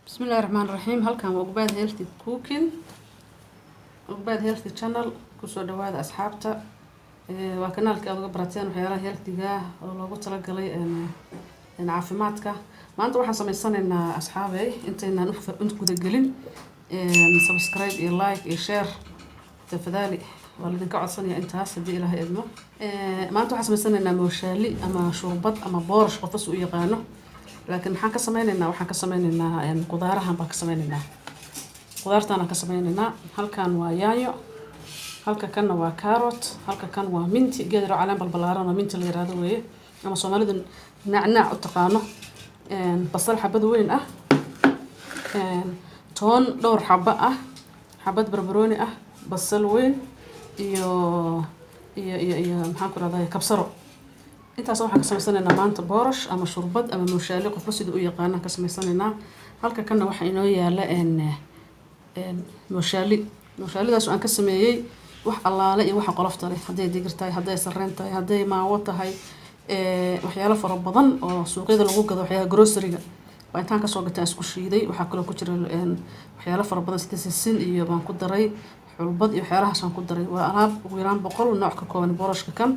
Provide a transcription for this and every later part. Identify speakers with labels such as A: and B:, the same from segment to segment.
A: بسم الله الرحمن الرحيم. halkan waa Ogbaad Healthy Cooking, Ogbaad Healthy Channel. kusoo dhawaada asxaabta. waa kanaalka aad uga barateen waxyaalaha healthiga ah oo loogu talagalay caafimaadka. maanta waxaan sameysanaynaa asxaabay intaynaan u guda gelin subscribe iyo like iyo share tafadali waa idinka codsanayaa intaas hadii Ilaahay idmo. maanta waxaan sameysanaynaa mooshaali ama shurbad ama boorash qofas u yaqaano. laakiin waxaan ka sameynaynaa qudaarahan baan ka sameynaynaa. qudaartaan ka sameynaynaa. halkan waa yaanyo, halka kanna waa carrot, halka kan waa minti, geed yar oo caleen balbalaaran oo minti la yiraahdo weeye ama Soomaalidu nacnac u taqaano. basal xabad weyn ah, toon dhowr xabba ah, xabad barbarooni ah, basal weyn iyo maxaan ku raadaya kabsaro. intaas waxaan ka sameysanaynaa maanta boorash ama shurbad ama mooshaali qofba sidoo u yaqaan ka sameysanaynaa. halka kanna waxa inoo yaala mooshaalidaas aan ka sameeyay wax allaale iyo waxa qolofta leh, haday digir tahay, haday sarreen tahay, haday maawo tahay, waxyaalo fara badan oo suuqyada lagu gado, waxyaalaha grocery-ga waa intaan ka soo gatay isku shiiday. waxa kale ku jira waxyaalo fara badan sida sisin iyo baan ku daray, xulbad iyo waxyaalahaas aan ku daray. waa alaab ugu yaraan 100 nooc ka kooban boorashka kan.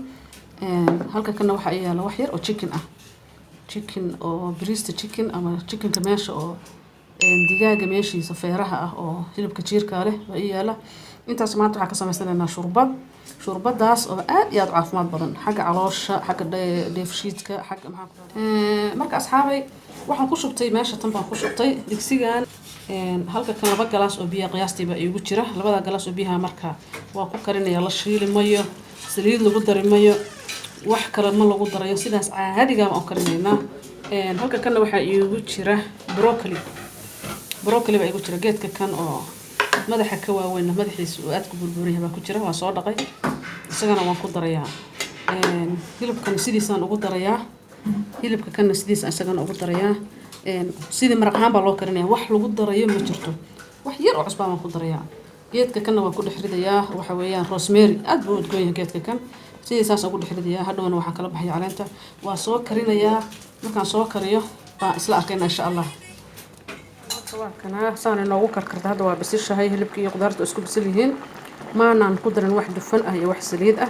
A: halka kana waxa ay yaala wax yar oo chicken oo breast chicken ama chickenka meesha oo digaaga meeshiisa feeraha ah oo hilibka jiirka leh waa yaala. intaas maanta waxa ka sameysanaynaa shurbadaas oo aad iyo aad caafimaad badan xagga caloosha, xagga dheefshiidka, xagga marka asxaabay waxaan ku shubtay meesha tan baan ku shubtay digsigan. halka kan 2 galaas oo biyo qiyaastiiba igu jira. 2 galaas oo biyaha marka waa ku karinaya, la shiili mayo, saliid lagu dari mayo, wax kale ma lagu darayo, sidaas caadiga ah oo karinaynaa. halka kan waxa igu jira broccoli baa igu jira, geedka kan oo madaxa ka waaweyn, madaxiisa oo aad ku burburiyay baa ku jira, waa soo dhaqay isagana waan ku darayaa. hilibkan sidiisaan ugu darayaa, hilibka kan sidiisa isagana ugu darayaa. sidii maraq ahaan baa loo karinayaa, wax lagu darayo ma jirto, wax yar oo cusbaan ku darayaa. geedka kan waa ku dhexridayaa, waxa weeyaan rosemary, aad buu udgoon yahay geedka kan. sidiisaas ugu dhexridayaa, hadhowna waxa kala baxay caleenta. waa soo karinayaa, markaan soo kariyo baa isla arkayna insha Allah. kana saan inoogu karkarta hadda waa bisishahay, hilibkii iyo qudaartu isku bisil yihiin. maanaan ku darin wax dufan ah iyo wax saliid ah.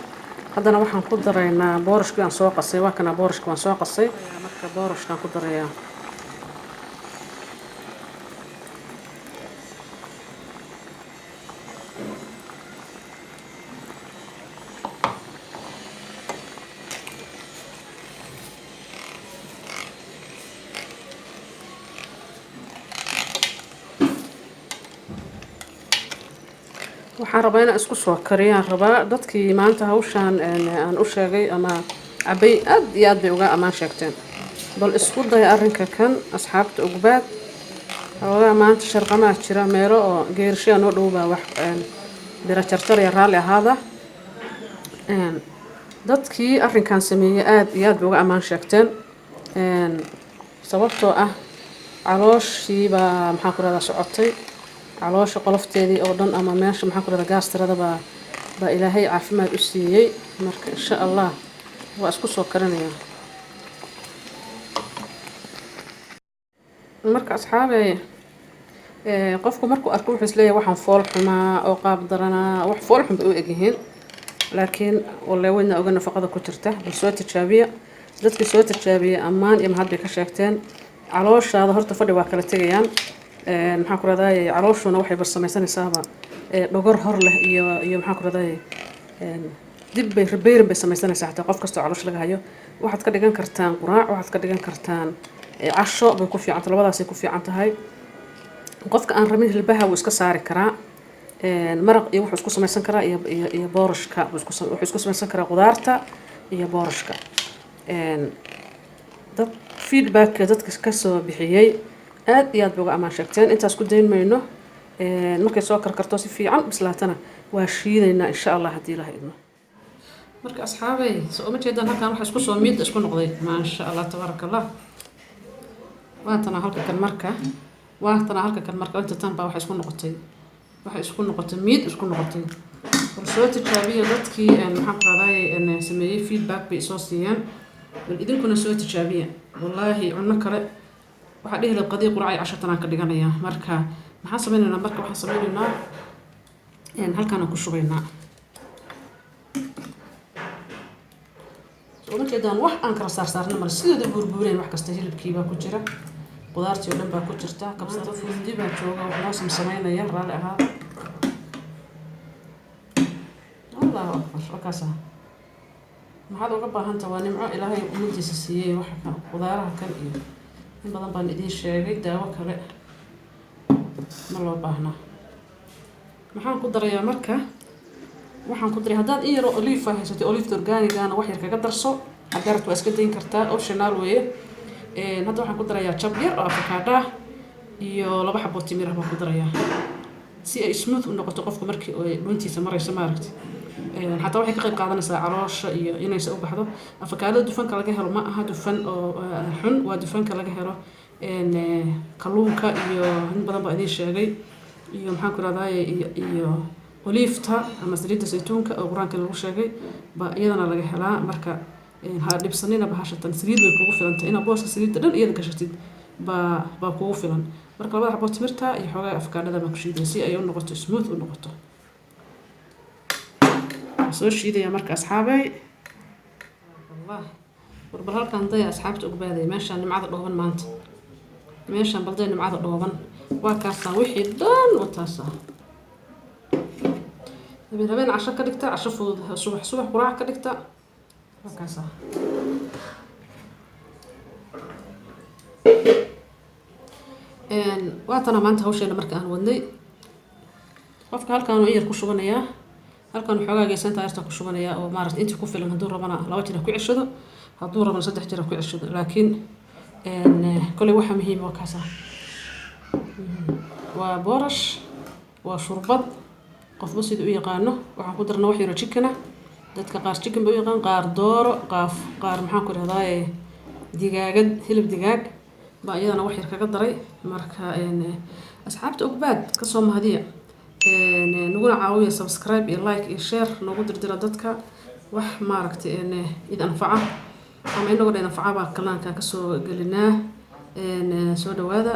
A: haddana waxaan ku daraynaa boorashkii aan soo qasay. waa kana boorashkii waan soo qasay, marka boorashkaan ku darayaa. waxaan rabaa inaan isku soo kariyaan rabaa. dadkii maanta hawshaan aan u sheegay ama cabay aad iyo aad bay uga amaan sheegteen. bal isku day arrinka kan asxaabta Ogbaad. hawada maanta sharqamaa jira meelo oo geershiya noo dhowbaa wax bira jarjar iyo raali ahaada. dadkii arrinkan sameeyay aad iyo aad bay uga amaan sheegteen. sababtoo ah calooshiiba maxaa ku raada socotay, caloosha qolofteedii oo dhan ama meesha maxaa ku raada gaastirada baa Ilaahay caafimaad u siiyay. marka insha Allah waa isku soo karinayaa. marka asxaabay qofku markuu arko wuxuu isleeyahay waxaan fool xumaa oo qaab daranaa, wax fool xun bay u egyihiin, laakiin wallahi wayna oga nafaqada ku jirta. bal soo tijaabiya. dadkii soo tijaabiya ammaan iyo mahad bay ka sheegteen. calooshaada horta fadhi waa kala tegayaan. maxaan ku raadayay calooshuna waxay barsamaysanaysaaba dhogor hor leh iyo maxaan ku raadayay dib bay rebeerin bay samaysanaysaa. xataa qof kastoo caloosh laga hayo waxaad ka dhigan kartaan quraac, waxaad ka dhigan kartaan casho bay ku fiican tahay. labadaasay ku fiican tahay. qofka aan rabin hilbaha wuu iska saari karaa. maraq iyo wuxuu isku samaysan karaa iyo boorashka wuxuu isku samaysan karaa qudaarta iyo boorashka. dad feedback dadka ka soo bixiyay aad iyo aad bay uga amaan sheegteen. intaas ku dayn mayno. markay soo karkarto si fiican bislaatana waa shiidaynaa insha Allah hadii Ilaahay idmo. marka asxaabay soo ma jeedaan halkan waxa isku soo miid isku noqday ma sha Allah tabarakallah. waatana halka kan marka inta tan baa waxa isku noqotay miid isku noqotay. bal soo tijaabiya dadkii maxaan ku raadayay sameeyay feedback bay soo siiyeen. bal idinkuna soo tijaabiya. wallahi cunno kale waxaa dhihi lahayd qadiya quraac iyo 10 ka dhiganayaa marka maxaan sameynaynaa marka waxaan sameynaynaa halkaan ku shubaynaa oo markeedaan wax aan kala saarno mar sidoo burbureen wax kasta hilibkii baa ku jira qudaartii oo dhan baa ku jirta kabsada fuundi baa jooga wax loo sameynaya raali ahaada Allahu akbar wakaasa maxaad uga baahantahay waa nimco Ilaahay umadiisa siiyay wax qudaaraha kan iyo in badan baan idin sheegay daawo kale ma loo baahna maxaan ku darayaa marka waxaan ku daray haddaad in yar oo olive haysatay olive organic ana wax yar kaga darso haddaad waa iska dayn kartaa optional weeye hadda waxaan ku darayaa jab yar oo avocado iyo 2 xabo timir ah baan ku darayaa si ay smooth u noqoto qofku markii ay dhuntiisa marayso maaragtay حتى waxay ka qayb qaadanaysaa caloosha iyo inay soo baxdo avocado dufanka laga helo ma aha dufan oo xun waa dufanka laga helo kalluunka iyo in badan baa idin sheegay iyo maxaan ku raadayay iyo olive-ta ama saliidda saytuunka oo quraanka lagu sheegay ba iyadana laga helaa marka ha dhibsanina bahashatan saliid way kugu filantay ina booska saliidda dhan iyada gashatid ba kugu filan marka 2 xabo timirta iyo xogaa avocado ma ku shiiday si ay u noqoto smooth u noqoto soo shiidaya marka asxaabay Allah warbal halkan day asxaabta ugu baaday meesha nimcada dhooban maanta meesha balday nimcada dhooban waa kaasa wixii dhan wataasa habeen casho ka dhigta casho fudud subax quraac ka dhigta waa kaasa waatana maanta hawsheena marka aan wadnay qofka halkan uu yar ku shubanayaa halkan xogaa geesan taayirta ku shubanaya oo maaragtay intii ku filan haduu rabana 2 jeer ku cishado haduu rabana 3 jeer ku cishado laakiin kulli waxa muhiim ah kaasa waa boorash waa shurbad qof bas sidoo yaqaano waxaan ku darnaa wax yar chicken ah dadka qaar chicken bay yaqaan qaar dooro qaar maxaan ku raadayay digaagad hilib digaag ba iyadana wax yar kaga daray marka asxaabta ogbaad ka soo mahadiya naguna caawiya subscribe iyo like iyo share nagu dirdira dadka wax maaragtay id anfaca ama inagoo dhan anfaca baa kalaanka ka soo gelinaa soo dhawaada